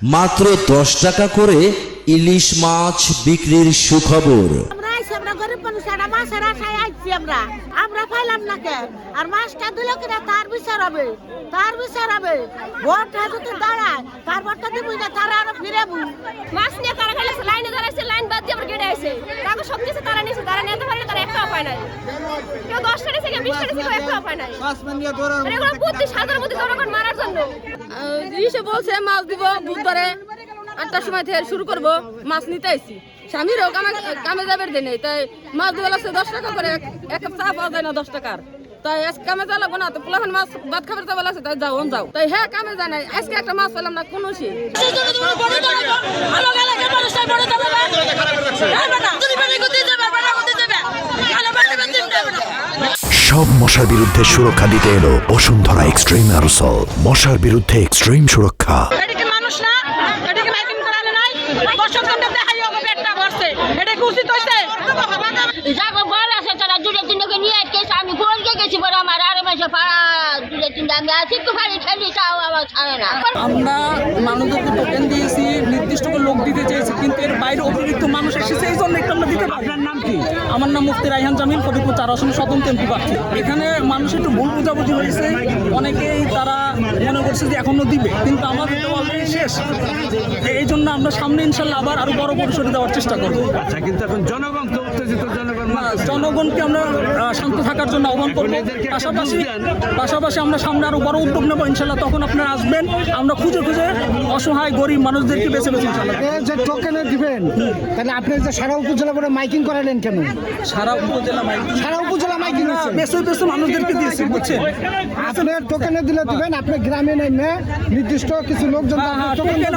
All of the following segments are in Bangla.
মাত্র 10 টাকা করে ইলিশ মাছ বিক্রির সুখবর। আমরা গরিব মানুষ, একটা মাছের আশায় আইছি আমরা পাইলাম না কে। আর মাছটা দিল কিনা তার বিচার হবে, ভোট যদি দাঁড়ায় তারপরটা দিব না, তারা আরো ফিরেবো। মাছ নিয়ে তারা খালি লাইনে দাঁড়াইছে, লাইন বাদ দিয়ে আবার কেটে আসে। তাকে সব কিছু তারা নিয়েছে, তারা নিতে পারে তারা একটা পায় নাই। কেউ 10 টাকা নিয়েছে, কেউ 20 টাকা নিয়েছে, একটা পায় নাই। এগুলো বুদ্ধি, সাধারণ বুদ্ধি জনগণ মারার জন্য। ইসে বলছে মাছ দিব বুধবারে 8টার সময় থেকে শুরু করবো, মাছ নিতে আইছি। স্বামীরও কামে যাবের দিনে, তাই মাছ দিয়ে লাগছে 10 টাকা করে, এক কাপ চা পাওয়া যায় না 10 টাকার। তাই আজকে কামে যা লাগবো না, তো পোলাখান মাছ ভাত খাবার যাওয়া লাগছে, তাই যাও। তাই হ্যাঁ কামে যায় না, আজকে একটা মাছ পেলাম না কোনো সে। সব মশার বিরুদ্ধে সুরক্ষা দিতে এলো বসুন্ধরা এক্সট্রিম অ্যারোসল। মশার বিরুদ্ধে এক্সট্রিম সুরক্ষা। আমরা মানুষকে টোকেন দিয়েছি, নির্দিষ্ট করে লোক দিতে চেয়েছি, কিন্তু এর বাইরে অতিরিক্ত মানুষ এসেছে, এই জন্য একটু আমরা দিতে পারি। আপনার নাম কি? আমার নাম মুফতি রায়হান জামিল, ফটিকপুর 4 আসন স্বতন্ত্র এমপি প্রার্থী। এখানে মানুষ একটু ভুল বোঝাবুঝি হয়েছে, অনেকেই তারা মনে করছে যে এখনো দিবে, কিন্তু আমাদের তো অলরেডি শেষ। এই জন্য আমরা সামনে ইনশাল্লাহ আবার আরো বড় পরিসরে দেওয়ার চেষ্টা করবো। আচ্ছা, কিন্তু এখন জনগণ তো উত্তেজিত, জনগণকে আমরা শান্ত থাকার জন্য আহ্বান করবো। পাশাপাশি আমরা সামনে আরো বড় উদ্যোগ নেবো ইনশাল্লাহ। তখন আপনারা আসবেন, আমরা খুঁজে অসহায় গরিব মানুষদেরকে বেছে ইনশাল্লাহ। যে টোকেনে দিবেন, তাহলে আপনি যে সারা উপজেলা করে মাইকিং করালেন কেন? সারা উপজেলা মাইকিং বেছে মানুষদেরকে দিয়েছি, বুঝছেন? আপনি টোকেনে দিলে দিবেন, আপনি গ্রামে নেমে নির্দিষ্ট কিছু লোকজন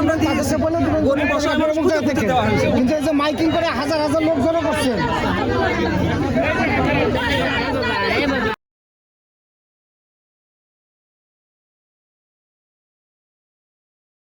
আমরা দিয়েছি বলে দিবেন, গরিব অসহায় মানুষ থেকে। কিন্তু এই যে মাইকিং করে হাজার হাজার লোক জড়ো করছেন।